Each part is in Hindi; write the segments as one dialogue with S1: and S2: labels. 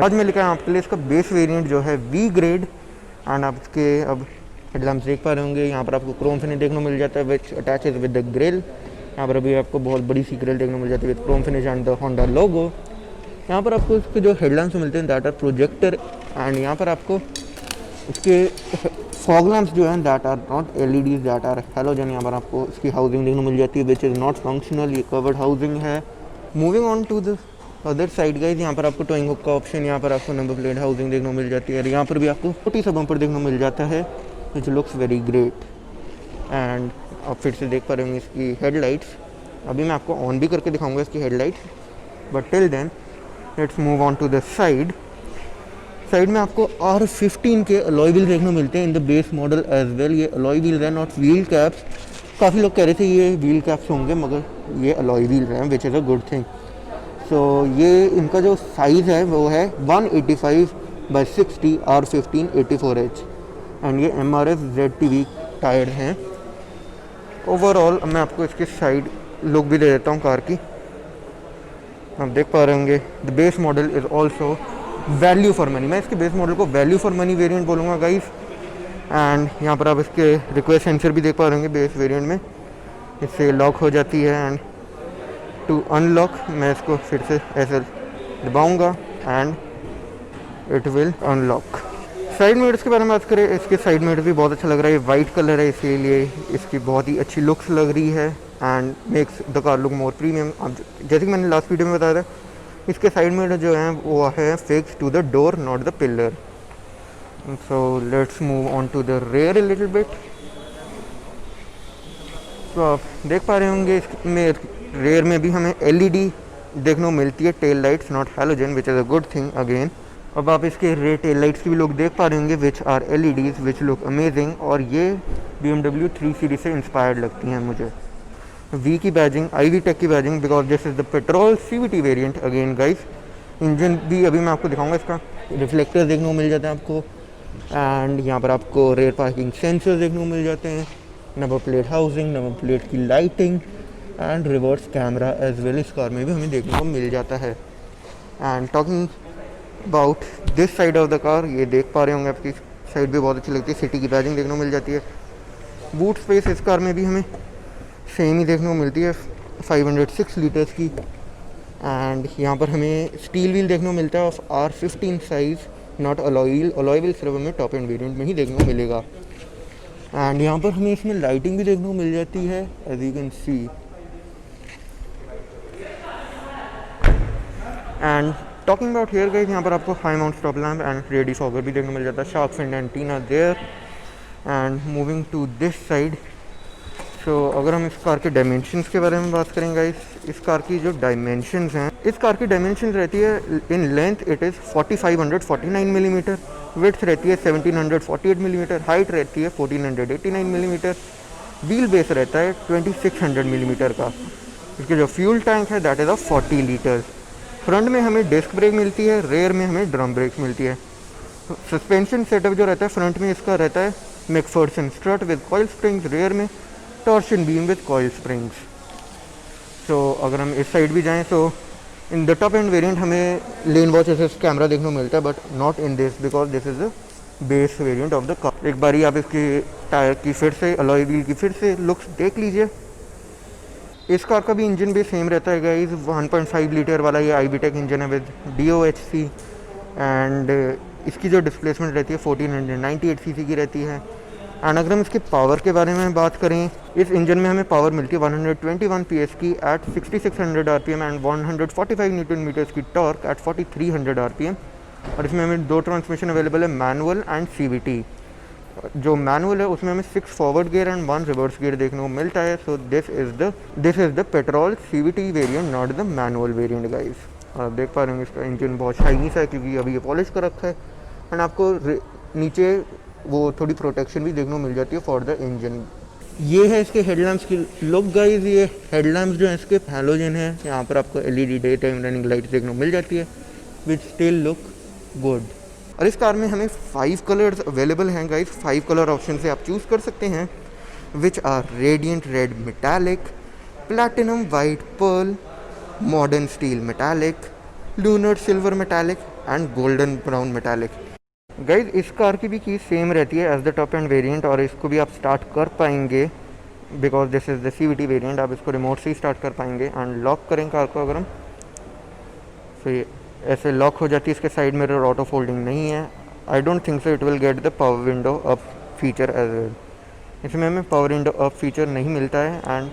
S1: डॉज में लिखा है आपके लिए इसका बेस वेरिएंट जो है वी ग्रेड। एंड आप इसके अब हेडलैम्प्स देख पा रहे होंगे, यहाँ पर आपको क्रोम फिनिश देखने को मिल जाता है विच अटैचेज विद द ग्रिल। यहाँ पर अभी आपको बहुत बड़ी सी ग्रिल देखने को मिल जाती है with chrome finish and the Honda logo. यहाँ पर आपको इसके जो हेडलैम्प्स मिलते हैं दैट आर प्रोजेक्टर। एंड यहाँ पर आपको इसके फॉग लैम्प्स जो हैं that are not LEDs that are halogen. यहाँ पर आपको इसकी हाउसिंग देखने को मिल जाती है विच इज़ नॉट फंक्शनल, ये कवर्ड हाउसिंग है। Moving on to the other side guys, यहाँ पर आपको टोइंग हुक का ऑप्शन, यहाँ पर आपको नंबर प्लेट हाउसिंग देखने को मिल जाती है। और यहाँ पर भी आपको छोटी सा बम्पर देखने को मिल जाता है which looks very great. And आप फिर से देख पा रहे होंगे इसकी हेडलाइट्स। अभी मैं आपको ऑन भी करके दिखाऊंगा इसकी headlights, but till then let's move on to the side. Side में आपको R15 के अलॉय व्हील देखने को मिलते हैं in the base model as well. ये अलॉय व्हील है, नॉट व्हील कैप्स। काफ़ी लोग कह रहे थे ये व्हील कैप्स होंगे, मगर ये अलॉय व्हील हैं which is a good thing. So ये इनका जो साइज़ है वो है 185/60 R15 84H। एंड ये MRF ZTV टायर हैं। ओवरऑल मैं आपको इसकी साइड लुक भी दे देता हूँ कार की। आप देख पा रहे होंगे the base model is also value for money. मैं इसके बेस मॉडल को वैल्यू फॉर मनी वेरिएंट बोलूँगा गाइस। एंड यहाँ पर आप इसके रिक्वेस्ट सेंसर भी देख पा रहे होंगे बेस वेरिएंट में, इससे लॉक हो जाती है। एंड टू अनलॉक मैं इसको फिर से ऐसे दबाऊँगा and it will unlock. Side mirrors के बारे में बात करें, इसके साइड मिरर भी बहुत अच्छा लग रहा है। वाइट कलर है इसीलिए इसकी बहुत ही अच्छी लुक्स लग रही है and makes the car look more premium. अब जैसे कि मैंने लास्ट वीडियो में बताया था, इसके साइड मिरर जो हैं वो है fix to the door not the pillar. So let's move on to the rear a little bit. तो आप देख पा रहे होंगे इसमें रेयर में भी हमें एलईडी देखने को मिलती है, tail lights not halogen which is a good thing again. अब आप इसके रेयर टेल लाइट्स की भी लोग देख पा रहे होंगे which are LEDs which look amazing. और ये BMW 3 सीरीज से इंस्पायर्ड लगती हैं मुझे। वी की बैजिंग, IV टेक की badging, because this is the petrol CVT variant again guys. Engine भी अभी मैं आपको दिखाऊंगा, इसका रिफ्लेक्टर देखने को मिल जाता है आपको। एंड यहाँ पर आपको रेयर पार्किंग सेंसर देखने को मिल जाते हैं, number plate housing, number plate की lighting and reverse camera as well इस कार में भी हमें देखने को मिल जाता है। And talking about this side of the car, ये देख पा रहे होंगे आपकी साइड भी बहुत अच्छी लगती है, सिटी की बैजिंग देखने को मिल जाती है। बूट स्पेस इस कार में भी हमें सेम ही देखने को मिलती है 506 लीटर्स की। एंड यहाँ पर हमें स्टील व्हील देखने को मिलता है of R15 size, not alloy wheel. Alloy wheel सिर्फ हमें टॉप एंड वेरिएंट में ही देखने को मिलेगा। एंड यहाँ पर हमें इसमें लाइटिंग भी देखने को मिल जाती है as you can see. And talking about here guys, यहाँ पर आपको high mount stop lamp and rear defogger भी देखने को मिल जाता है, shark fin antenna there. And moving to this side, so अगर हम इस कार के डायमेंशंस के बारे में बात करें गाइस, इस कार की जो डायमेंशंस हैं, इस कार की डायमेंशंस रहती है in length it is 4549 millimetre, width रहती है 1748 मिलीमीटर, हाइट रहती है 1489 मिलीमीटर, व्हील बेस रहता है 2600 मिलीमीटर का। इसके जो फ्यूल टैंक है that is of 40 litres. Front में हमें डिस्क ब्रेक मिलती है, रेयर में हमें ड्रम ब्रेक्स मिलती है। सस्पेंशन सेटअप जो रहता है फ्रंट में इसका रहता है MacPherson strut with coil springs, rear में torsion beam with coil springs. So अगर हम इस साइड भी जाएं तो in the top end variant हमें लेन वॉच असिस्ट कैमरा देखने को मिलता है, but not in this because this is the base variant of the car. एक बारी आप इसकी टायर की फिर से, अलॉय व्हील की फिर से लुक्स देख लीजिए। इस कार का भी इंजन भी सेम रहता है गाइस, 1.5 लीटर वाला ये IB टेक इंजन है विद DOHC। एंड इसकी जो डिस्प्लेसमेंट रहती है 1498 cc की रहती है। एंड अगर हम इसके पावर के बारे में बात करें, इस इंजन में हमें पावर मिलती है 121 PS की at 6600 RPM and 145 newton metres की टॉर्क एट 4300 RPM। और इसमें हमें दो ट्रांसमिशन अवेलेबल है, मैनुअल एंड CVT। जो मैनुअल है उसमें हमें 6 forward gear and 1 reverse gear देखने को मिलता है। So this is the petrol CVT variant, not the manual variant guys. आप देख पा रहे होंगे इसका इंजन बहुत शाइनी सा है क्योंकि अभी ये पॉलिश कर रखा है। एंड आपको नीचे वो थोड़ी प्रोटेक्शन भी देखने को मिल जाती है फॉर द इंजन। ये है इसके हेडलैम्प्स की लुक गाइस। ये हेडलैम्प्स जो है इसके हैलोजन है, यहाँ पर आपको LED day time running light देखने को मिल जाती है विच स्टिल लुक गुड। और इस कार में हमें 5 कलर्स अवेलेबल हैं गाइस। 5 कलर ऑप्शन से आप चूज़ कर सकते हैं which are radiant red metallic, platinum white pearl, modern steel metallic, lunar silver metallic and golden brown metallic. Guys इस कार की भी की सेम रहती है as the top end variant, और इसको भी आप स्टार्ट कर पाएंगे because this is the CVT variant. आप इसको रिमोट से ही स्टार्ट कर पाएंगे एंड लॉक करें कार को अगर हम, तो ये ऐसे लॉक हो जाती है। इसके साइड मिरर ऑटो फोल्डिंग नहीं है। I don't think so it will get the power window up feature as well. इसमें हमें पावर विंडो अप फीचर नहीं मिलता है एंड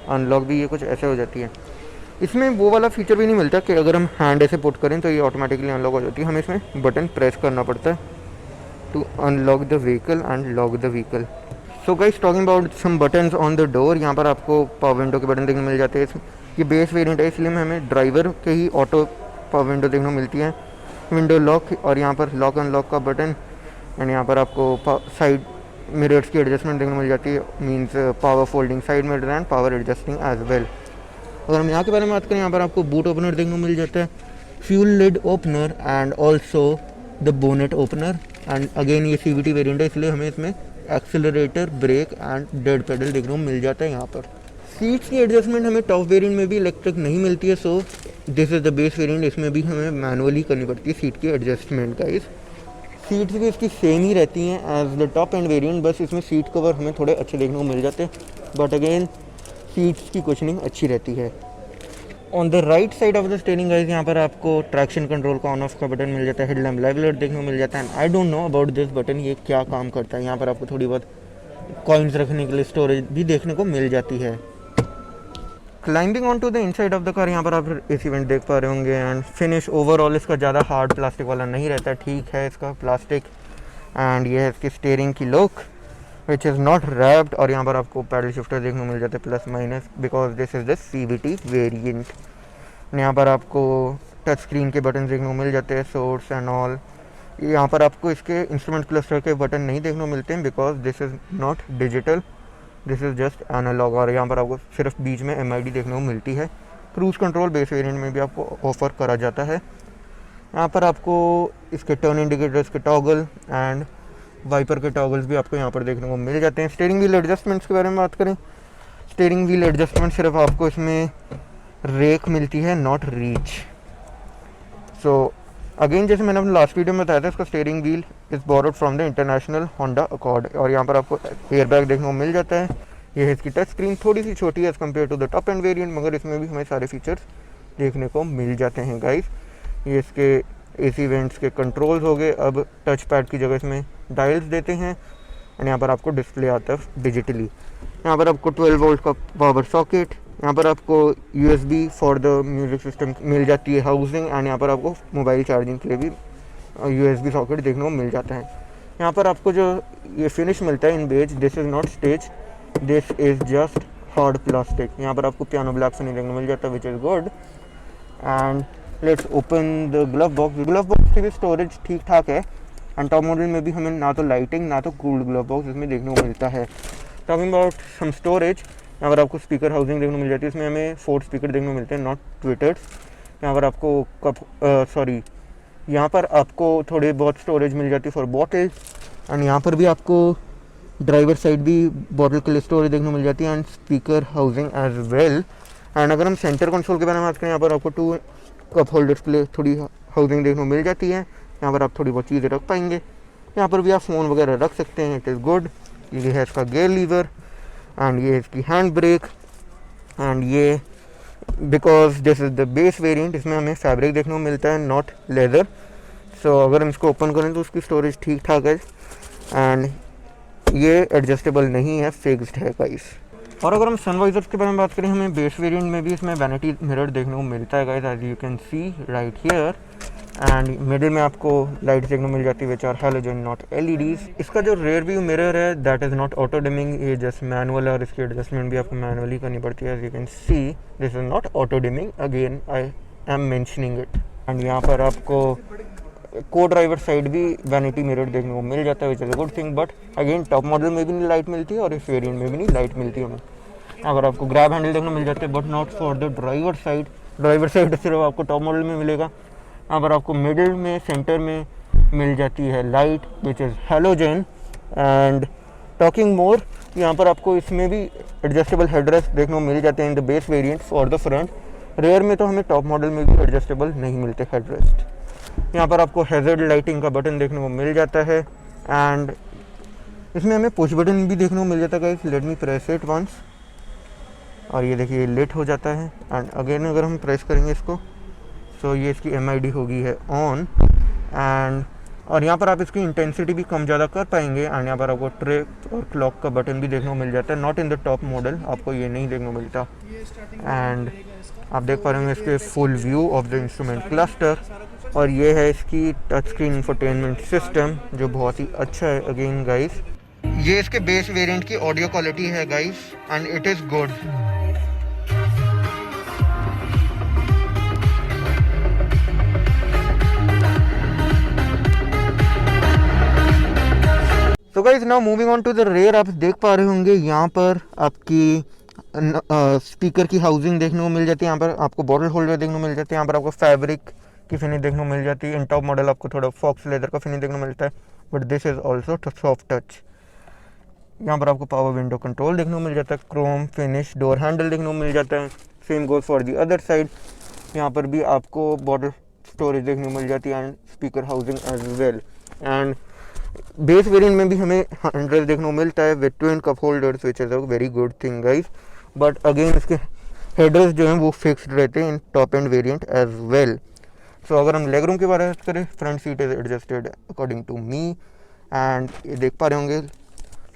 S1: अनलॉक भी ये कुछ ऐसे हो जाती है। इसमें वो वाला फीचर भी नहीं मिलता कि अगर हम हैंड ऐसे पुट करें तो ये ऑटोमेटिकली अनलॉक हो जाती है। हमें इसमें बटन प्रेस करना पड़ता है to unlock the vehicle and lock the vehicle. So guys talking about some buttons on the door, यहाँ पर आपको पावर विंडो के बटन देखने मिल जाते हैं। ये बेस वेरिएंट है इसलिए हमें ड्राइवर के ही ऑटो पावर विंडो देखने को मिलती है। विंडो लॉक और यहाँ पर लॉक अनलॉक का बटन एंड यहाँ पर आपको साइड मिरर्स की एडजस्टमेंट देखने को मिल जाती है, means power folding side mirror and power adjusting as well. अगर हम यहाँ के बारे में बात करें, यहाँ पर आपको बूट ओपनर देखने को मिल जाता है, fuel lid opener and also the bonnet opener. And again ये CVT वेरिएंट है इसलिए हमें इसमें accelerator, brake and dead pedal देखने को मिल जाता है। यहाँ पर सीट्स की एडजस्टमेंट हमें टॉप वेरिएंट में भी इलेक्ट्रिक नहीं मिलती है, so this is the base variant. इसमें भी हमें मैनुअली करनी पड़ती है सीट की एडजस्टमेंट का। सीट्स भी इसकी सेम ही रहती हैं as the top end variant, बस इसमें सीट कवर हमें थोड़े अच्छे देखने को मिल जाते हैं, बट अगेन सीट्स की कुशनिंग अच्छी रहती है। On the right side of the steering guys, यहाँ पर आपको ट्रैक्शन कंट्रोल का ऑन ऑफ का बटन मिल जाता है, हेडलैम्प लाइव अलर्ट देखने को मिल जाता है। I don't know about this button, ये क्या काम करता है। यहाँ पर आपको थोड़ी बहुत कॉइन्स रखने के लिए स्टोरेज भी देखने को मिल जाती है। Climbing on to the inside of the car, यहाँ पर आप AC वेंट देख पा रहे होंगे एंड फिनिश ओवरऑल इसका ज़्यादा हार्ड प्लास्टिक वाला नहीं रहता है, ठीक है इसका प्लास्टिक। एंड ये है इसकी स्टीयरिंग की look which is not wrapped, और यहाँ पर आपको पैडल शिफ्टर देखने को मिल जाते हैं plus minus because this is the CVT variant. यहाँ पर आपको टच स्क्रीन के बटन देखने को मिल जाते हैं, सोर्स एंड ऑल। यहाँ पर आपको इसके इंस्ट्रूमेंट क्लस्टर के बटन नहीं देखने को मिलते हैं because this is not digital, this is just analogue. और यहाँ पर आपको सिर्फ बीच में MID देखने को मिलती है। क्रूज़ कंट्रोल बेस वेरिएंट में भी आपको ऑफर करा जाता है। यहाँ पर आपको इसके टर्न इंडिकेटर्स के टॉगल एंड वाइपर के टॉगल्स भी आपको यहाँ पर देखने को मिल जाते हैं। स्टीयरिंग व्हील एडजस्टमेंट्स के बारे में बात करें, स्टीयरिंग व्हील एडजस्टमेंट सिर्फ आपको इसमें रेक मिलती है, नॉट रीच। सो अगेन जैसे मैंने अपने लास्ट वीडियो में बताया था, इसका steering wheel is borrowed from the international Honda accord. और यहाँ पर आपको एयर बैग देखने को मिल जाता है। ये है इसकी टच स्क्रीन, थोड़ी सी छोटी है as compare to the top end variant, मगर इसमें भी हमें सारे फीचर्स देखने को मिल जाते हैं गाइस। ये इसके AC वेंट्स के कंट्रोल्स हो गए, अब टच पैड की जगह इसमें डायल्स देते हैं एंड यहाँ पर आपको डिस्प्ले आता है डिजिटली। यहाँ पर आपको 12 वोल्ट का पावर सॉकेट, यहाँ पर आपको USB for the music system मिल जाती है हाउसिंग, एंड यहाँ पर आपको मोबाइल चार्जिंग के लिए भी USB सॉकेट देखने को मिल जाता है। यहाँ पर आपको जो ये फिनिश मिलता है in beige, this is not stage, this is just hard plastic. यहाँ पर आपको पियानो ब्लैक फिनिश देखने को मिल जाता है which is good. And let's open the glove box. Glove box की भी स्टोरेज ठीक ठाक है एंड टॉप मॉडल में भी हमें ना तो लाइटिंग ना तो कूल्ड ग्लव बॉक्स इसमें देखने को मिलता है। टॉकिंग अबाउट सम स्टोरेज, यहाँ पर आपको स्पीकर हाउसिंग देखने को मिल जाती है। इसमें हमें 4 स्पीकर देखने को मिलते हैं, नॉट ट्विटर्स। यहाँ पर आपको यहाँ पर आपको थोड़ी बहुत स्टोरेज मिल जाती है फॉर बॉटल, एंड यहाँ पर भी आपको ड्राइवर साइड भी बॉटल के लिए स्टोरेज देखने को मिल जाती है and speaker housing as well. And अगर हम सेंटर कंसोल के बारे में बात करें, यहाँ पर आपको 2 कप होल्डर्स के लिए थोड़ी हाउसिंग देखने को मिल जाती है। यहाँ पर आप थोड़ी बहुत चीज़ें रख पाएंगे। यहाँ पर भी आप फ़ोन वगैरह रख सकते हैं, इट इज़ गुड। ये है इसका गेयर लीवर एंड ये इसकी हैंड ब्रेक, एंड ये because this is the base variant, इसमें हमें फैब्रिक देखने को मिलता है, नॉट लेदर। सो अगर हम इसको ओपन करें तो उसकी स्टोरेज ठीक ठाक है एंड ये एडजस्टेबल नहीं है, फिक्स्ड है गाइस। और अगर हम सनवाइजर्स के बारे में बात करें, हमें बेस वेरिएंट में भी इसमें वैनिटी मिरर देखने को मिलता है guys, as you can see right here. And middle में आपको लाइट्स देखने को मिल जाती है which are halogen not LEDs। इसका जो रेयर व्यू मिरर है that is not auto dimming, ये जस्ट मैनुअल है और इसकी एडजस्टमेंट भी आपको मैनुअली करनी पड़ती है। As you can see this is not auto dimming, again I am mentioning it. And यहाँ पर आपको को ड्राइवर साइड भी वैनिटी मिरर देखने को मिल जाता है which is a good thing, but again top model में भी नहीं लाइट मिलती है और इस वेरिएंट में भी नहीं लाइट मिलती है हमें। अगर आपको ग्रैब हैंडल देखने को मिल जाते हैं but not for the driver side, driver side सिर्फ आपको टॉप मॉडल में मिलेगा। अगर आपको मिडिल में सेंटर में मिल जाती है light which is halogen. And talking मोर, यहाँ पर आपको इसमें भी एडजस्टेबल हेडरेस्ट देखने को मिल जाते हैं in the base variant for the front. Rear में तो हमें टॉप मॉडल में भी एडजस्टेबल नहीं मिलते हेडरेस्ट। यहाँ पर आपको हैज़र्ड लाइटिंग का बटन देखने को मिल जाता है एंड इसमें हमें पुश बटन भी देखने को मिल जाता है guys. Let me press it once और ये देखिए लेट हो जाता है एंड अगेन अगर हम प्रेस करेंगे इसको सो ये इसकी MID होगी है ऑन एंड और यहाँ पर आप इसकी इंटेंसिटी भी कम ज़्यादा कर पाएंगे एंड यहाँ पर आपको ट्रिप और क्लॉक का बटन भी देखने को मिल जाता है। Not in the top model आपको ये नहीं देखने को मिलता एंड आप देख पा रहे होंगे इसके full view of the instrument cluster और ये है इसकी टच स्क्रीन इंफोटेनमेंट सिस्टम जो बहुत ही अच्छा है अगेन गाइस। ये इसके बेस वेरिएंट की ऑडियो क्वालिटी है guys and it is good. तो guys now moving on to the rear, आप देख पा रहे होंगे यहाँ पर आपकी स्पीकर की हाउसिंग देखने को मिल जाती है। यहाँ पर आपको बॉटल होल्डर देखने को मिल जाती है। यहाँ पर आपको फैब्रिक की फिनिश देखने को मिल जाती है। इन टॉप मॉडल आपको थोड़ा फॉक्स लेदर का फिनिश देखने को मिलता है but this is also soft touch. यहाँ पर आपको पावर विंडो कंट्रोल देखने को मिल जाता है। क्रोम फिनिश डोर हैंडल देखने को मिल जाता है। Same goes for the other side. यहाँ पर भी आपको बॉटल स्टोरेज देखने को मिल जाती है and speaker housing as well and base variant में भी हमें हैंडल देखने को मिलता है with twin cup holders which is a very good thing guys. But again इसके हेडर्स जो हैं वो फिक्स्ड रहते हैं in top end variant as well. So अगर हम लेग रूम की बात करें, front seat is adjusted according to me and ये देख पा रहे होंगे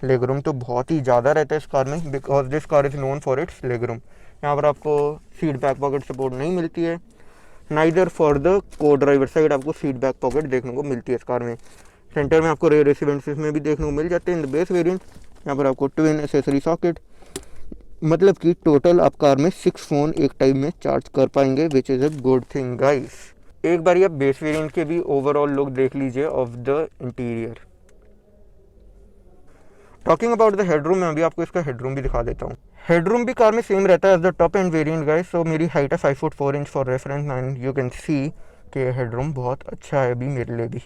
S1: लेग रूम तो बहुत ही ज़्यादा रहता है इस कार में because this car is known for its leg room. यहाँ पर आपको सीट बैक पॉकेट सपोर्ट नहीं मिलती है, neither for the co driver side आपको सीट बैक पॉकेट देखने को मिलती है इस कार में। सेंटर में आपको रेयर रेसिडेंसेस में भी देखने को मिल जाते हैं इन द बेस वेरिएंट। यहाँ पर आपको ट्विन एसेसरी सॉकेट, मतलब कि टोटल आप कार में 6 फ़ोन एक टाइम में चार्ज कर पाएंगे विच is a good thing guys. एक बार आप बेस वेरिएंट के भी ओवरऑल लुक देख लीजिए of the interior. Talking about the headroom, मैं अभी आपको इसका हेडरूम भी दिखा देता हूँ। हेडरूम भी कार में सेम रहता है as the top end variant guys. So मेरी हाइट है 5 foot 4 inch for reference and you can see कि हेडरूम बहुत अच्छा है अभी मेरे लिए भी।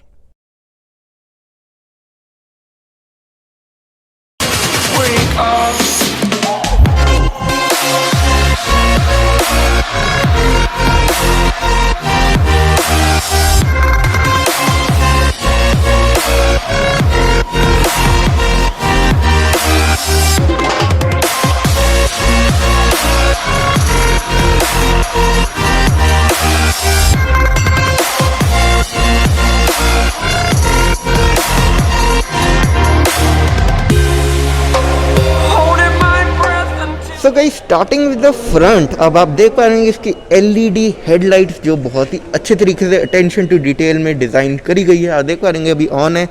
S1: So guys starting with the front, अब आप देख पा रहे हैं इसकी LED हेडलाइट्स जो बहुत ही अच्छे तरीके से अटेंशन टू डिटेल में डिज़ाइन करी गई है। आप देख पा रहे हैं अभी ऑन है।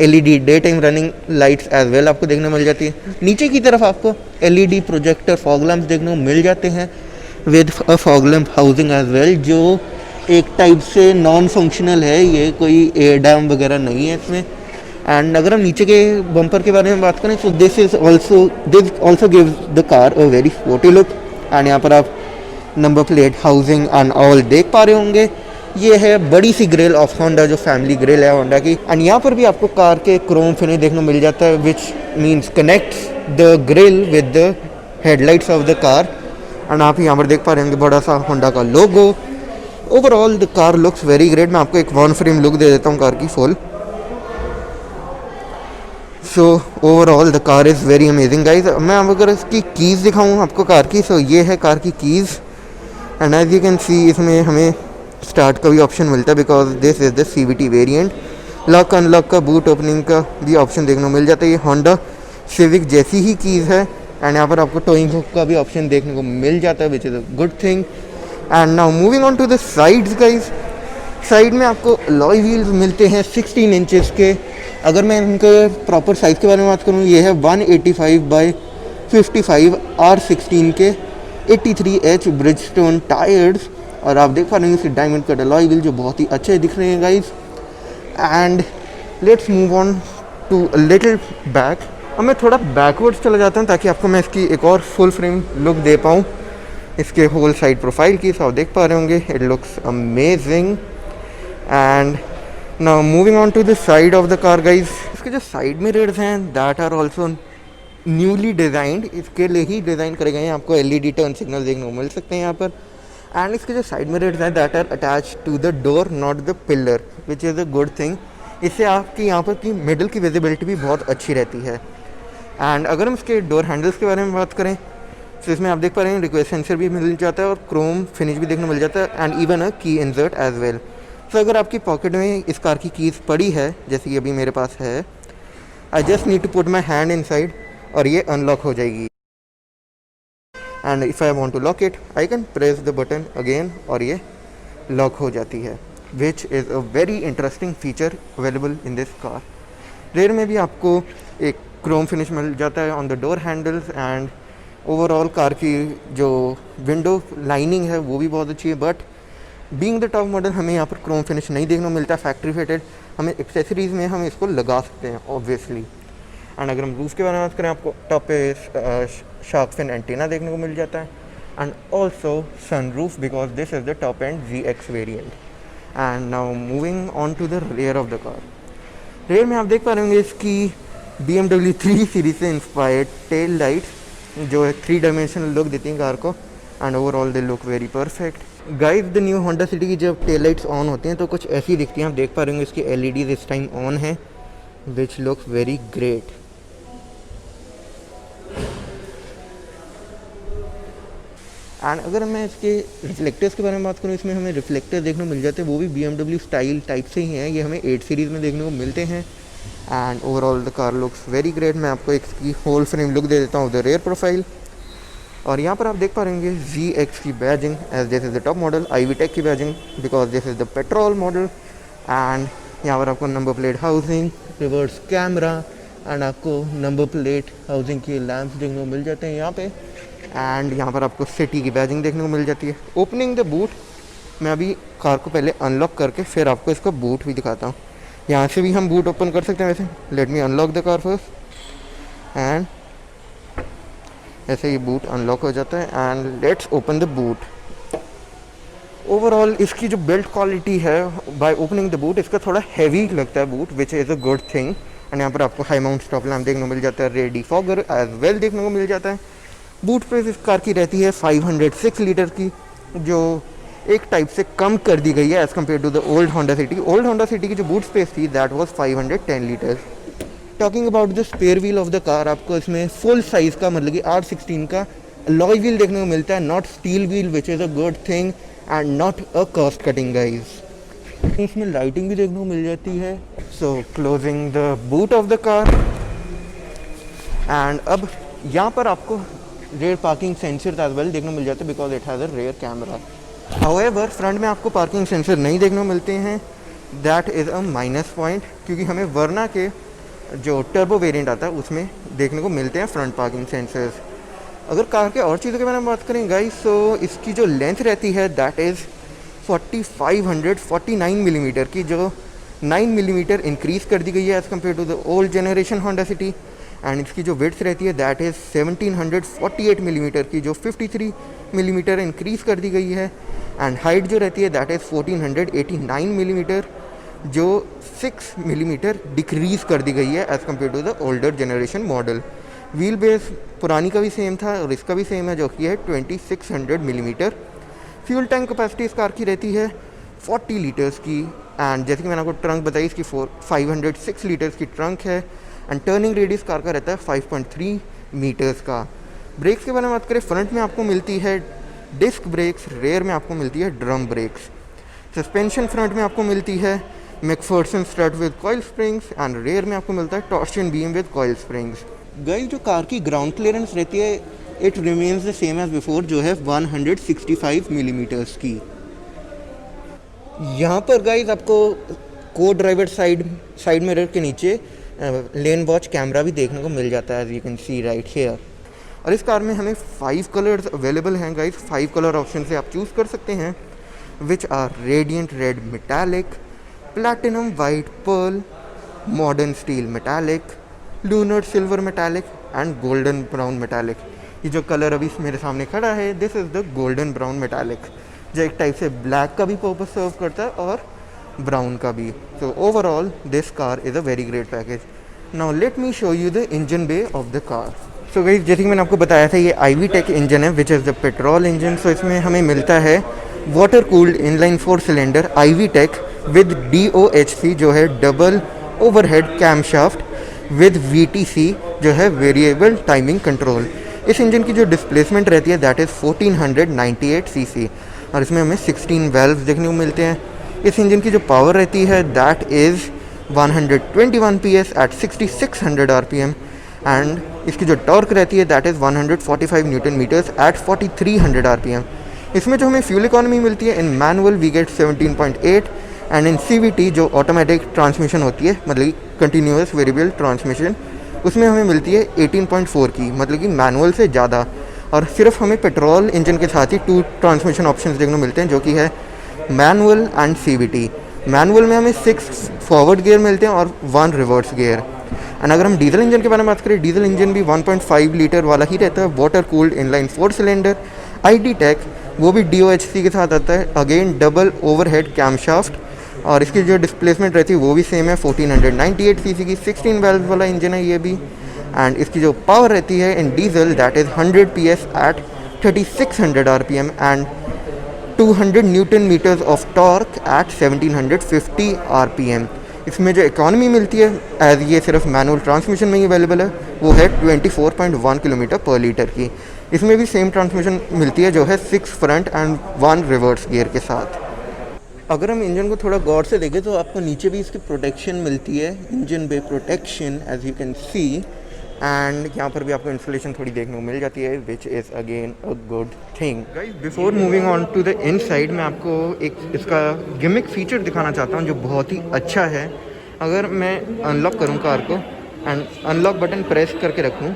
S1: LED day time running lights as well आपको देखने मिल जाती है। नीचे की तरफ आपको LED प्रोजेक्टर फॉग लैंप्स देखने को मिल जाते हैं with a fog lamp housing as well, जो एक टाइप से नॉन फंक्शनल है, ये कोई ADAM वगैरह नहीं है इसमें। एंड अगर हम नीचे के बम्पर के बारे में बात करें तो this also gives the car a very sporty look and यहाँ पर आप number plate housing and all देख पा रहे होंगे। ये है बड़ी सी ग्रिल ऑफ होंडा जो फैमिली ग्रिल है होंडा की एंड यहाँ पर भी आपको कार के क्रोम फिनिश देखने को मिल जाता है which means connects the grill with the headlights of the car and आप यहाँ पर देख पा रहे होंगे बड़ा सा होंडा का logo. Overall the car looks very great. मैं आपको एक वन फ्रेम लुक दे देता हूँ कार की full. So overall the car is very amazing guys. मैं अब अगर इसकी कीज़ दिखाऊँ आपको कार की, सो ये है कार की keys and as you can see इसमें हमें स्टार्ट का भी ऑप्शन मिलता है because this is the CVT variant. Lock unlock का, बूट ओपनिंग का भी ऑप्शन देखने को मिल जाता है। ये होंडा सिविक जैसी ही कीज़ है एंड यहाँ पर आपको टोइंग हुक का भी ऑप्शन देखने को मिल जाता है which is a good thing. And now moving on to the sides guys, side में आपको अलॉय व्हील्स मिलते हैं 16 इंचेस के। अगर मैं इनके प्रॉपर साइज़ के बारे में बात करूँ, ये है 185/55 R16 के 83H ब्रिजस्टोन टायर्स और आप देख पा रहे हैं इसके डायमंड कट अलॉय व्हील जो बहुत ही अच्छे दिख रहे हैं guys. And let's move on to little back. अब मैं थोड़ा बैकवर्ड्स चला जाता हूँ ताकि आपको मैं इसकी एक और फुल फ्रेम लुक दे पाऊँ इसके होल साइड प्रोफाइल की। सब देख पा रहे होंगे, it looks amazing. And now moving on to the side of the car guys, इसके जो साइड मिरर्स हैं that are also newly designed, इसके लिए ही डिज़ाइन करे गए हैं। आपको LED टर्न सिग्नल देखने को मिल सकते हैं यहाँ पर एंड इसके जो साइड मिरर्स हैं that are attach to the door not the pillar which is a good thing. इससे आपकी यहाँ पर की मिडल की विजिबिलिटी भी बहुत अच्छी रहती है। एंड अगर हम इसके डोर हैंडल्स के बारे में बात करें तो इसमें आप देख पा रहे हैं रिक्वेस्ट सेंसर भी मिल जाता है और क्रोम फिनिश भी देखने को मिल जाता है एंड इवन अ की इंसर्ट एज वेल। सो अगर आपकी पॉकेट में इस कार की कीज़ पड़ी है जैसे कि अभी मेरे पास है, I just need to put my hand inside और ये अनलॉक हो जाएगी। And if I want to lock it I can press the button again और ये लॉक हो जाती है, which is a very interesting feature available in this car. Rear में भी आपको एक क्रोम फिनिश मिल जाता है on the door handles and overall car की जो विंडो लाइनिंग है वो भी बहुत अच्छी है। But being the top model हमें यहाँ पर क्रोम फिनिश नहीं देखने को मिलता फैक्ट्री फिटेड, हमें एक्सेसरीज़ में हम इसको लगा सकते हैं ऑब्वियसली। एंड अगर हम रूफ के बारे में बात करें आपको टॉप पे शार्क फिन एंटीना देखने को मिल जाता है and also sun roof because this is the top end ZX variant. And now moving on to the rear of the car. Rear में आप देख पा रहे होंगे इसकी BMW 3 सीरीज से इंस्पायर्ड टेल लाइट्स जो है 3 डायमेंशनल लुक देती हैं कार को and overall the look very perfect. Guys the new Honda City की जब टेल लाइट्स ऑन होती हैं तो कुछ ऐसी दिखती हैं। आप देख पा रहे होंगे इसकी LEDs इस टाइम ऑन है which looks very great. And अगर मैं इसके रिफ्लेक्टर्स के बारे में बात करूँ इसमें हमें रिफ्लेक्टर देखने को मिल जाते हैं, वो भी BMW स्टाइल टाइप से ही हैं। ये हमें 8 सीरीज़ में देखने को मिलते हैं and overall the car looks very great. मैं आपको इसकी होल फ्रेम लुक दे देता हूँ द रेयर प्रोफाइल। और यहाँ पर आप देख पा रहे होंगे ZX की badging as this is the top model, IV tech की badging because this is the petrol model. And यहाँ पर आपको number plate housing, reverse camera and आपको नंबर प्लेट हाउसिंग की लैंप्स देखने को मिल जाते हैं यहाँ पे। एंड यहाँ पर आपको सिटी की बैजिंग देखने को मिल जाती है। ओपनिंग द बूट, मैं अभी कार को पहले अनलॉक करके फिर आपको इसका बूट भी दिखाता हूँ। यहाँ से भी हम बूट ओपन कर सकते हैं वैसे। Let me unlock the car first and ऐसे ही बूट अनलॉक हो जाता है and let's open the boot. Overall इसकी जो बिल्ड क्वालिटी है बाय ओपनिंग द बूट इसका थोड़ा हैवी लगता है boot which is a good thing. And यहाँ पर आपको हाई माउंट स्टॉप लैम्प देखने को मिल जाता है, रेयर डिफॉगर एज वेल देखने को मिल जाता है। बूट स्पेस इस कार की रहती है 506 लीटर की, जो एक टाइप से कम कर दी गई है as compare to the old Honda City. Old Honda City की जो बूट स्पेस थी that was 510 litre. Talking about the spare wheel of the car, आपको इसमें फुल साइज़ का मतलब कि R16 का अलॉय व्हील देखने को मिलता है, not steel wheel which is a good thing and not a cost cutting guys. इसमें लाइटिंग भी देखने को मिल जाती है। So closing the boot of the car and अब यहाँ पर आपको rear parking sensor as well देखने को मिल जाते हैं because it has a rear camera. However front में आपको पार्किंग सेंसर नहीं देखने को मिलते हैं, that is a minus point, क्योंकि हमें वरना के जो टर्बो वेरिएंट आता है उसमें देखने को मिलते हैं फ्रंट पार्किंग सेंसर्स। अगर कार के और चीज़ों के बारे में बात करें गाइस तो इसकी जो लेंथ रहती है दैट इज़ 4549 मिलीमीटर की, जो 9 मिलीमीटर इंक्रीज़ कर दी गई है as compare to the old generation Honda City. And इसकी जो विड्थ रहती है दैट इज़ 1748 मिलीमीटर की, जो 53 मिलीमीटर इंक्रीज़ कर दी गई है। एंड हाइट जो रहती है दैट इज़ 1489 मिलीमीटर, जो 6 मिलीमीटर डिक्रीज़ कर दी गई है as compare to the older generation model. Wheel base पुरानी का भी सेम था और इसका भी सेम है जो कि है 2600 मिलीमीटर। फ्यूल टैंक कैपेसिटी इस कार की रहती है 40 लीटर्स की। एंड जैसे कि मैंने आपको ट्रंक बताई इसकी 506 लीटर्स की ट्रंक है। एंड टर्निंग रेडियस कार का रहता है 5.3 मीटर्स का। ब्रेक्स के बारे में बात करें, फ्रंट में आपको मिलती है डिस्क ब्रेक्स, रेयर में आपको मिलती है ड्रम ब्रेक्स। सस्पेंशन फ्रंट में आपको मिलती है McPherson stud with coil springs and rear में आपको मिलता है torsion beam with coil springs. Guys जो कार की ग्राउंड क्लियरेंस रहती है it remains the same as before, जो है 165 मिलीमीटर्स की। यहाँ पर गाइस आपको को ड्राइवर साइड मिरर के नीचे लेन वॉच कैमरा भी देखने को मिल जाता है as you can see right here. और इस कार में हमें 5 कलर्स अवेलेबल हैं गाइस। 5 कलर ऑप्शन से आप चूज़ कर सकते हैं which are radiant red metallic, platinum white pearl, modern steel metallic, lunar silver metallic and golden brown metallic. ये जो कलर अभी मेरे सामने खड़ा है this is the golden brown metallic, जो एक टाइप से ब्लैक का भी पर्पस सर्व करता है और ब्राउन का भी। So overall this car is a very great package. Now let me show you the engine bay of the car. So guys जैसे कि मैंने आपको बताया था, ये IV टेक इंजन है which is the petrol engine. So इसमें हमें मिलता है water cooled inline 4 cylinder IV tech with DOHC जो है double overhead camshaft with VTC जो है वेरिएबल टाइमिंग कंट्रोल। इस इंजन की जो डिस्प्लेसमेंट रहती है दैट इज़ 1498 cc और इसमें हमें 16 वेल्व्स देखने को मिलते हैं। इस इंजन की जो पावर रहती है that is 121 PS at 6600 RPM and इसकी जो टॉर्क रहती है that is 145 newton metres at 4300 RPM। इसमें जो हमें फ्यूल इकॉनमी मिलती है in manual we get 17.8 and in CVT जो ऑटोमेटिक ट्रांसमिशन होती है मतलब कंटिन्यूअस वेरिएबल ट्रांसमिशन, उसमें हमें मिलती है 18.4 की, मतलब कि मैनुअल से ज़्यादा। और सिर्फ हमें पेट्रोल इंजन के साथ ही 2 ट्रांसमिशन ऑप्शंस देखने को मिलते हैं जो कि है मैनुअल एंड CVT। मैनुअल में हमें 6 फॉरवर्ड गियर मिलते हैं और 1 रिवर्स गियर। एंड अगर हम डीजल इंजन के बारे में बात करें, डीजल इंजन भी 1.5 लीटर वाला ही रहता है, water cooled inline 4 cylinder ID tech, वो भी DOHC के साथ आता है, अगेन डबल ओवरहेड कैमशाफ्ट और इसकी जो डिस्प्लेसमेंट रहती है वो भी सेम है 1498 cc की, 16 वेल्व वाला इंजन है ये भी। एंड इसकी जो पावर रहती है in diesel that is 100 PS at 3600 RPM and 200 newton metres of torque at 1750 RPM। इसमें जो इकॉनमी मिलती है एज ये सिर्फ मैनुअल ट्रांसमिशन में ही अवेलेबल है वो है 24.1 किलोमीटर पर लीटर की। इसमें भी सेम ट्रांसमिशन मिलती है जो है 6 फ्रंट एंड 1 रिवर्स गियर के साथ। अगर हम इंजन को थोड़ा गौर से देखें तो आपको नीचे भी इसकी प्रोटेक्शन मिलती है, engine bay protection as you can see, and यहाँ पर भी आपको इंस्टॉलेशन थोड़ी देखने को मिल जाती है which is again a good thing. Guys before moving on to the inside मैं आपको एक इसका गिमिक फीचर दिखाना चाहता हूँ जो बहुत ही अच्छा है। अगर मैं अनलॉक करूँ कार को एंड अनलॉक बटन प्रेस करके रखूँ,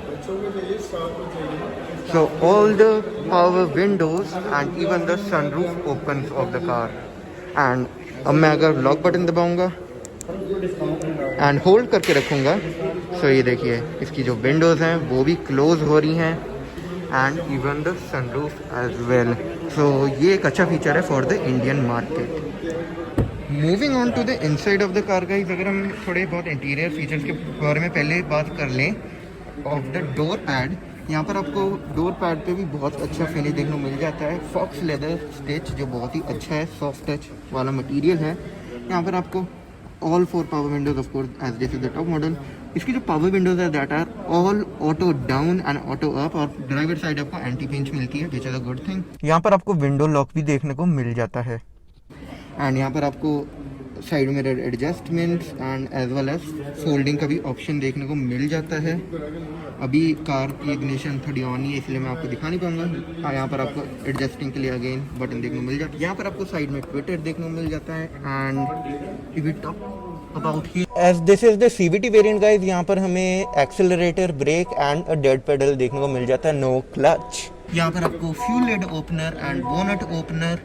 S1: so all the power windows and even the sunroof opens of the car। And अब मैं अगर लॉक बटन दबाऊंगा एंड होल्ड करके रखूँगा, सो ये देखिए इसकी जो विंडोज़ हैं वो भी क्लोज हो रही हैं and even the sunroof as well. So ये एक अच्छा फीचर है for the Indian market. Moving on to the inside of the car guys, अगर हम थोड़े बहुत इंटीरियर फीचर्स के बारे में पहले बात कर लें ऑफ द डोर पैड, यहाँ पर आपको डोर पैड पे भी बहुत अच्छा फिनिश देखने को मिल जाता है, फॉक्स लेदर स्टिच जो बहुत ही अच्छा है, सॉफ्ट टच वाला मटेरियल है। यहाँ पर आपको all 4 power windows of course as this is the top model. इसकी जो पावर विंडोज है that are all auto down and auto up और ड्राइवर साइड आपको एंटी पिंच मिलती है which is a good thing. यहाँ पर आपको विंडो लॉक भी देखने को मिल जाता है एंड यहाँ पर आपको side mirror adjustments and as well as folding का भी ऑप्शन देखने को मिल जाता है। अभी कार की इग्निशन थोड़ी ऑन ही है इसलिए मैं आपको दिखा नहीं पाऊंगा। यहाँ पर आपको एडजस्टिंग के लिए अगेन बटन देखने को मिल जाता है। यहाँ पर आपको साइड में ट्विटर देखने को मिल जाता है and if we talk about here as this is the CVT variant guys, यहाँ पर हमें accelerator, brake and a dead pedal देखने को मिल जाता है, नो क्लच। यहाँ पर आपको fuel lid opener and bonnet opener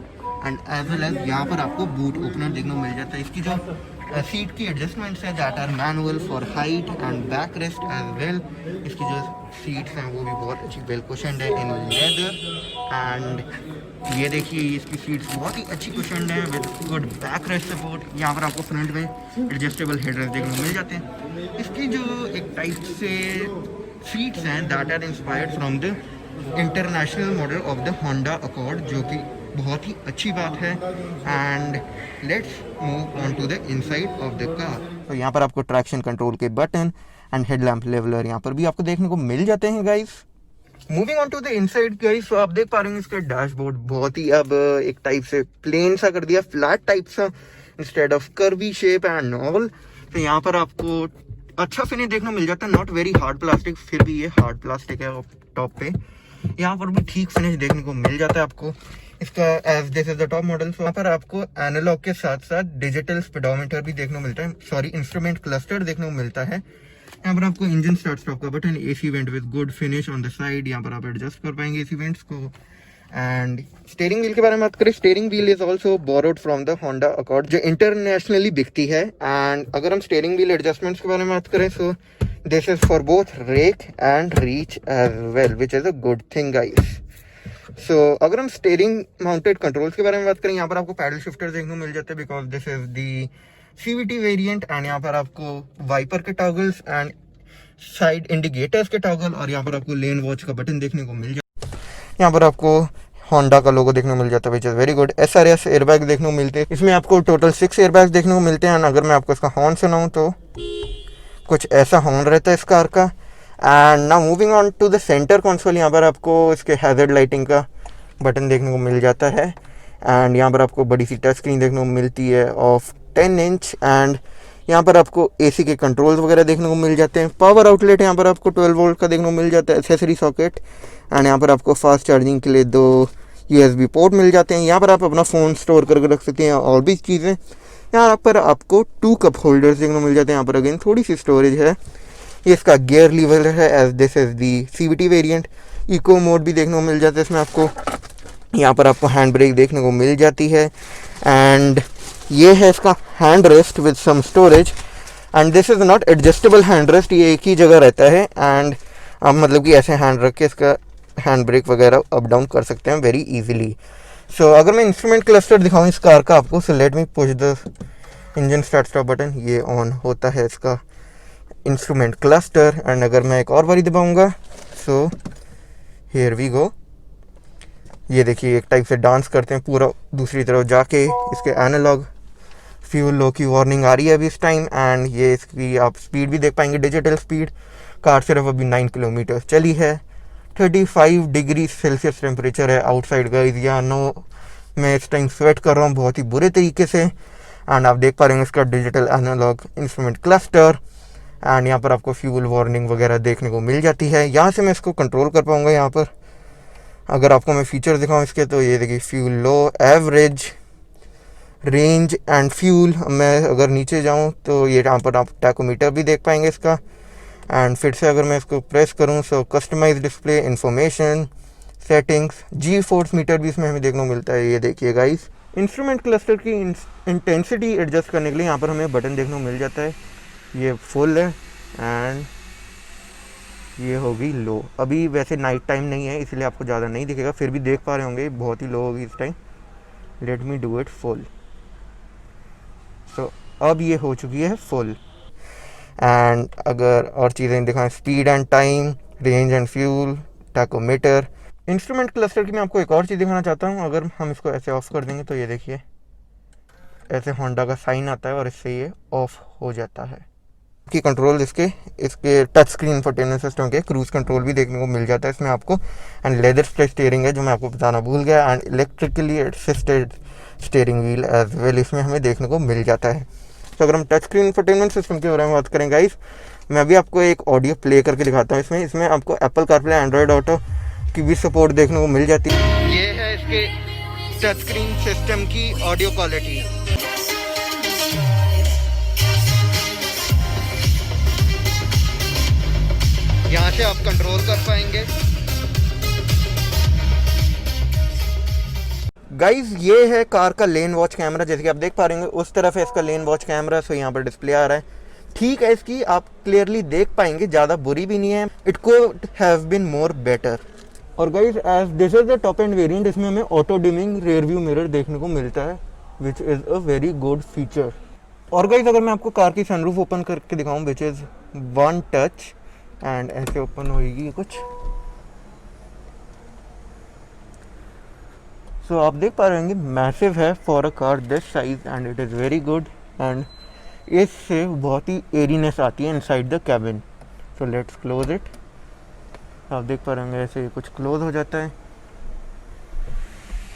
S1: and as well as यहाँ पर आपको बूट ओपनर देखने को मिल जाता है। इसकी जो सीट की एडजस्टमेंट्स है that are manual for height and back rest as well. इसकी जो सीट्स हैं वो भी बहुत अच्छी वेल कुशन्ड है इन लेदर एंड ये देखिए इसकी सीट्स बहुत ही अच्छी कुशन्ड है with good back rest support. यहाँ पर आपको फ्रंट में एडजस्टेबल हेडरेस्ट देखने को मिल जाते हैं। इसकी जो एक टाइप से सीट्स हैं that are inspired from the international model of the Honda Accord जो कि बहुत ही अच्छी बात है। And let's move on to the inside of the car. तो यहाँ पर आपको ट्रैक्शन कंट्रोल के बटन एंड हेडलैम्प लेवलर यहाँ पर भी आपको देखने को मिल जाते हैं guys. Moving on to the inside guys, तो आप देख पा रहे हैं इसका डैशबोर्ड बहुत ही अब एक टाइप से प्लेन सा कर दिया, फ्लैट टाइप सा instead of curvy shape and all. तो यहाँ पर आपको अच्छा फिनिश देखने को मिल जाता है, नॉट वेरी हार्ड प्लास्टिक, फिर भी ये हार्ड प्लास्टिक है टॉप पे। यहाँ पर भी ठीक फिनिश देखने को मिल जाता है आपको इसका as this is the top model. यहाँ पर आपको एनालॉग के साथ साथ डिजिटल स्पीडोमीटर भी देखने को मिलता है, सॉरी इंस्ट्रूमेंट क्लस्टर देखने को मिलता है। यहाँ पर आपको इंजन स्टार्ट स्टॉप का button, AC went with good finish on the side, यहाँ पर आप एडजस्ट कर पाएंगे AC वेंट्स को। एंड स्टीयरिंग व्हील के बारे में बात करें, steering wheel is also borrowed from the Honda Accord जो इंटरनेशनली बिकती है। एंड अगर हम स्टीयरिंग व्हील एडजस्टमेंट्स के बारे में बात करें so this is for both rake and reach as well which is a good thing guys. So अगर हम स्टीयरिंग माउंटेड कंट्रोल्स के बारे में बात करें, यहाँ पर आपको पैडल शिफ्टर देखने को मिल जाते हैं because this is the CVT variant. And यहाँ पर आपको वाइपर के टॉगल्स एंड साइड इंडिकेटर्स के टॉगल, और यहाँ पर आपको लेन वॉच का बटन देखने को मिल जाए। यहाँ पर आपको होंडा का लोगो देखने को मिल जाता है, which is very good. SRS airbag देखने को मिलते हैं, इसमें आपको टोटल 6 एयरबैग्स देखने को मिलते हैं। अगर मैं आपको इसका हॉर्न सुनाऊँ तो कुछ ऐसा हॉर्न रहता है इस कार का। And now moving on to the centre console, यहाँ पर आपको इसके हैज़र्ड लाइटिंग का बटन देखने को मिल जाता है। एंड यहाँ पर आपको बड़ी सी टच स्क्रीन देखने को मिलती है ऑफ 10 इंच। एंड यहाँ पर आपको AC के कंट्रोल्स वगैरह देखने को मिल जाते हैं। पावर आउटलेट यहाँ पर आपको 12 वोल्ट का देखने को मिल जाता है, एक्सेसरी सॉकेट। एंड यहाँ पर आपको फास्ट चार्जिंग के लिए 2 USB पोर्ट मिल जाते हैं। यहाँ पर आप अपना फ़ोन स्टोर करके रख सकते हैं और भी चीज़ें। यहाँ पर आपको 2 कप होल्डर्स देखने को मिल जाते हैं। यहाँ पर अगेन थोड़ी सी स्टोरेज है। ये इसका गियर लीवर है, as this is the CVT variant. Eco mode भी देखने को मिल जाता है इसमें आपको। यहाँ पर आपको हैंड ब्रेक देखने को मिल जाती है। एंड ये है इसका hand rest with some storage. And this is not adjustable hand rest, ये एक ही जगह रहता है। एंड आप मतलब कि ऐसे हैंड रख के इसका हैंड ब्रेक वगैरह अप डाउन कर सकते हैं वेरी इजीली। सो अगर मैं इंस्ट्रूमेंट क्लस्टर दिखाऊँ इस कार का आपको, so let me push the engine start stop button. ये ऑन होता है इसका इंस्ट्रूमेंट क्लस्टर। एंड अगर मैं एक और बारी दबाऊँगा, सो हियर वी गो। ये देखिए एक टाइप से डांस करते हैं पूरा दूसरी तरफ जाके। इसके एनालॉग फ्यूल लो की वार्निंग आ रही है अभी इस टाइम। एंड ये इसकी आप स्पीड भी देख पाएंगे, डिजिटल स्पीड। कार सिर्फ अभी 9 किलोमीटर चली है। 35 डिग्री सेल्सियस टेम्परेचर है आउटसाइड गाइस। या नो, मैं इस टाइम स्वेट कर रहा हूँ बहुत ही बुरे तरीके से। एंड आप देख पा रहे हैं इसका digital analogue instrument cluster. And यहाँ पर आपको फ्यूल वार्निंग वगैरह देखने को मिल जाती है। यहाँ से मैं इसको कंट्रोल कर पाऊँगा। यहाँ पर अगर आपको मैं फीचर दिखाऊँ इसके, तो ये देखिए fuel low, average, range and fuel. मैं अगर नीचे जाऊँ तो ये यहाँ पर आप टैकोमीटर भी देख पाएंगे इसका। एंड फिर से अगर मैं इसको प्रेस करूँ, सो कस्टमाइज डिस्प्ले, इन्फॉर्मेशन, सेटिंग्स, जी फोर्स मीटर भी इसमें हमें देखने को मिलता है। ये देखिए गाइस, इंस्ट्रूमेंट क्लस्टर की इंटेंसिटी एडजस्ट करने के लिए यहाँ पर हमें बटन देखने को मिल जाता है। ये फुल है एंड ये होगी लो। अभी वैसे नाइट टाइम नहीं है इसलिए आपको ज़्यादा नहीं दिखेगा, फिर भी देख पा रहे होंगे बहुत ही लो होगी इस time. Let me do it full. So अब ये हो चुकी है फुल। एंड अगर और चीज़ें दिखाएं, speed and time, range and fuel, tachometer. Instrument cluster की मैं आपको एक और चीज़ दिखाना चाहता हूँ। अगर हम इसको ऐसे ऑफ कर देंगे तो ये देखिए ऐसे होंडा का साइन आता है और इससे ये ऑफ हो जाता है। की कंट्रोल इसके टच स्क्रीन इंफोटेनमेंट सिस्टम के क्रूज कंट्रोल भी देखने को मिल जाता है इसमें आपको। एंड लेदर स्टीयरिंग है जो मैं आपको बताना भूल गया। And electrically assisted steering wheel as well इसमें हमें देखने को मिल जाता है। तो अगर हम टच स्क्रीन इंफोटेनमेंट सिस्टम के बारे में बात करें गाइस, मैं अभी आपको एक ऑडियो प्ले करके दिखाता हूँ। इसमें आपको एप्पल कारप्ले, एंड्रॉयड ऑटो की भी सपोर्ट देखने को मिल जाती है। ये है इसके टच स्क्रीन सिस्टम की ऑडियो क्वालिटी। यहाँ से आप कंट्रोल कर पाएंगे। गाइज ये है कार का लेन वॉच कैमरा, जैसे कि आप देख पा रहे हैं उस तरफ है इसका लेन वॉच कैमरा। सो यहाँ पर डिस्प्ले आ रहा है, ठीक है, इसकी आप क्लियरली देख पाएंगे, ज़्यादा बुरी भी नहीं है। It could have been more better. और guys as this is the top end variant, इसमें हमें auto dimming rear view mirror देखने को मिलता है, which is a very good feature. और गाइज अगर मैं आपको कार की सनरूफ ओपन करके दिखाऊँ, which is one touch and ऐसे ओपन होगी कुछ। सो आप देख पा रहे होंगे मैसिव है for a car this size and it is very good. And इससे बहुत ही एरीनेस आती है inside the cabin. So let's close it. आप देख पा रहे होंगे ऐसे कुछ क्लोज हो जाता है।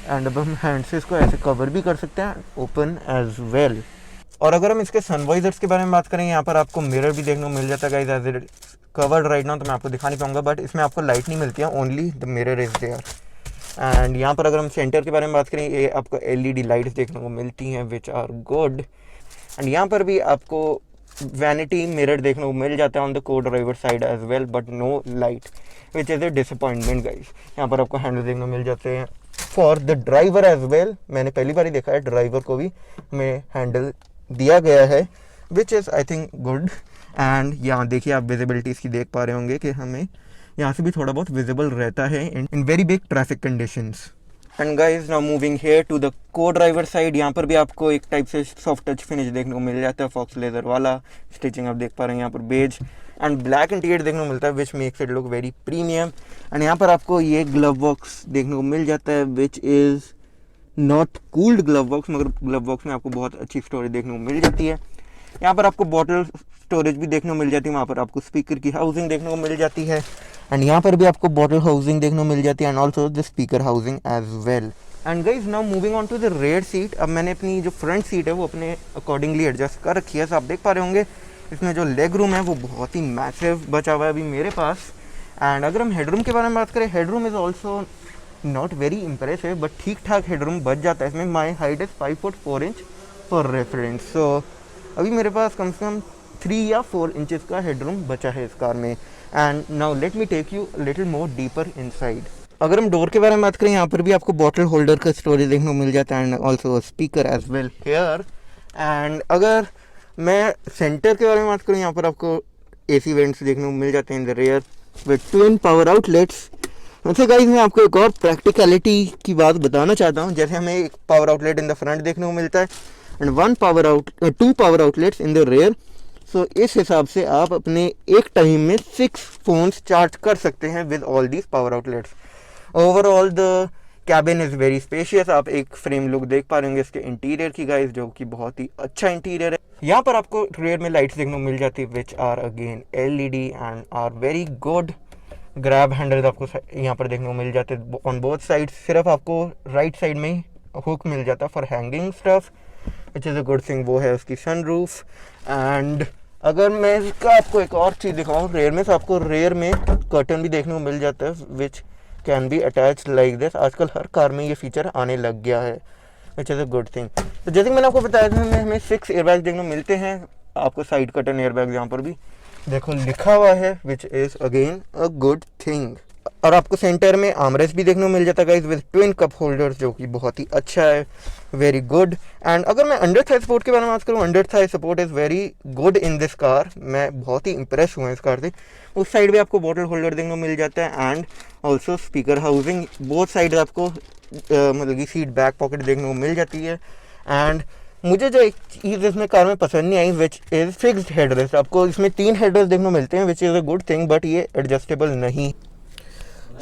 S1: एंड अब हम हैंड से इसको ऐसे कवर भी कर सकते हैं, ओपन एज वेल। और अगर हम इसके सनवाइजर्स के बारे में बात करें, यहाँ पर आपको मिरर भी देखने को मिल जाता है guys. As it covered right now तो मैं आपको दिखा नहीं पाऊंगा, बट इसमें आपको लाइट नहीं मिलती है, only the mirror is there. And यहाँ पर अगर हम सेंटर के बारे में बात करें, ये आपको LED लाइट्स देखने को मिलती हैं विच आर गुड। एंड यहाँ पर भी आपको वैनिटी मिरर देखने को मिल जाता है on the co driver side as well, but no light which is a disappointment guys. यहाँ पर आपको हैंडल देखने को मिल जाते हैं for the driver as well. मैंने पहली बार ही देखा है ड्राइवर को भी हमें हैंडल दिया गया है, which is I think good. And यहाँ देखिए आप विजिबिलिटी इसकी देख पा रहे होंगे कि हमें यहाँ से भी थोड़ा बहुत विजिबल रहता है in very big traffic conditions. And guys now moving here to the co driver side, यहाँ पर भी आपको एक टाइप से सॉफ्ट टच फिनिश देखने को मिल जाता है, फॉक्स लेदर वाला स्टिचिंग आप देख पा रहे हैं, यहाँ पर बेज एंड ब्लैक इंटीरियर देखने को मिलता है which makes it look very premium. And यहाँ पर आपको ये ग्लव बॉक्स देखने को मिल जाता है which is not cooled glove box, मगर ग्लव बॉक्स में आपको बहुत अच्छी स्टोरेज देखने को मिल जाती है। यहाँ पर आपको बॉटल स्टोरेज भी देखने को मिल जाती है, वहाँ पर आपको स्पीकर की हाउसिंग देखने को मिल जाती है एंड यहाँ पर भी आपको बॉटल हाउसिंग देखने को मिल जाती है and also the speaker housing as well. And guys now moving on to the rear seat, अब मैंने अपनी जो फ्रंट सीट है वो अपने अकॉर्डिंगली एडजस्ट कर रखी है। तो आप देख पा रहे होंगे इसमें जो लेग रूम है वो बहुत ही मैसिव बचा हुआ है अभी मेरे पास। एंड अगर हम हेडरूम के बारे में बात करें, headroom is also not very impressive but ठीक ठाक हेडरूम बच जाता है इसमें। My height is 5 foot 4 inch for reference, so अभी मेरे पास कम से कम 3 या 4 इंचेस का हेडरूम बचा है इस कार में। And now let me take you little more deeper inside. अगर हम डोर के बारे में बात करें, यहाँ पर भी आपको बॉटल होल्डर का स्टोरेज देखने को मिल जाता है and also speaker as well here. And अगर मैं सेंटर के बारे में बात करूँ, यहाँ पर आपको AC वेंट्स देखने को मिल जाते हैं in the rear with twin power outlets. वैसे गाइस मैं आपको एक और प्रैक्टिकलिटी की बात बताना चाहता हूँ। जैसे हमें एक power outlet in the front देखने को मिलता है and 2 power outlets in the rear, so इस हिसाब से आप अपने एक टाइम में 6 फ़ोन्स चार्ज कर सकते हैं with all these power outlets. Overall the cabin is very spacious. आप एक फ्रेम लुक देख पा रहे होंगे इसके इंटीरियर की गाइस, जो कि बहुत ही अच्छा इंटीरियर है। यहाँ पर आपको रेयर में लाइट्स देखने को मिल जाती है which are again LED and are very good. Grab handles आपको यहाँ पर देखने को मिल जाते हैं ऑन बोथ साइड। सिर्फ आपको राइट साइड में ही हुक मिल जाता है for hanging stuff which is a good thing, वो है उसकी सनरूफ। एंड अगर मैं इसका आपको एक और चीज़ दिखाऊँ रेयर में, तो आपको रेयर में कर्टन भी देखने को मिल जाता है which can be attach like this. आजकल हर कार में ये फीचर आने लग गया है which is a good thing. तो जैसे कि मैंने आपको बताया था हमें 6 एयरबैग देखने को मिलते हैं। आपको साइड कर्टन एयरबैग यहाँ पर भी देखो लिखा हुआ है which is again a good thing. और आपको सेंटर में आर्मरेस्ट भी देखने को मिल जाता है guys with twin cup holders, जो कि बहुत ही अच्छा है, वेरी गुड। एंड अगर मैं अंडर थाई सपोर्ट के बारे में बात करूँ, under Thai support is very good in this car. मैं बहुत ही इंप्रेस हुआ इस कार से। उस साइड भी आपको बॉटल होल्डर देखने को मिल जाता है and also speaker housing. Both side आपको मतलब कि सीट बैक पॉकेट देखने को मिल जाती है। एंड मुझे जो एक चीज़ इसमें कार में पसंद नहीं आई विच इज़ फिक्स्ड हेडरेस्ट। आपको इसमें 3 हेडरेस्ट देखने को मिलते हैं which is a good thing, but ये एडजस्टेबल नहीं।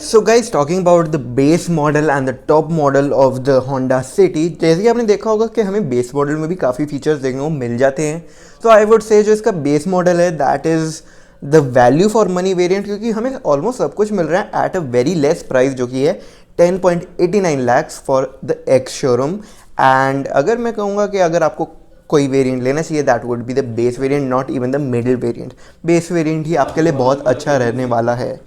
S1: So guys talking about the base model and the top model of the Honda city, जैसे कि आपने देखा होगा कि हमें बेस मॉडल में भी काफ़ी फीचर्स देखने को मिल जाते हैं। तो आई वुड से जो इसका बेस मॉडल है that is the value for money variant, क्योंकि हमें ऑलमोस्ट सब कुछ मिल रहा है at a very less price, जो कि है 10.89 lakhs for the ex showroom. And अगर मैं कहूँगा कि अगर आपको कोई वेरिएंट लेना चाहिए that would be the base variant, not even the middle variant. Base variant ही आपके लिए बहुत अच्छा रहने वाला है।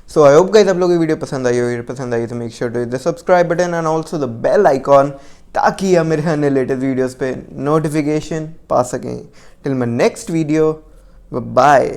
S1: सो आई होप गाइस आप लोगों को वीडियो पसंद आई हो। वीडियो पसंद आई तो make sure to hit the subscribe button and also the bell icon, ताकि आप मेरे अन्य लेटेस्ट वीडियोस पे नोटिफिकेशन पा सकें। Till my next video, bye.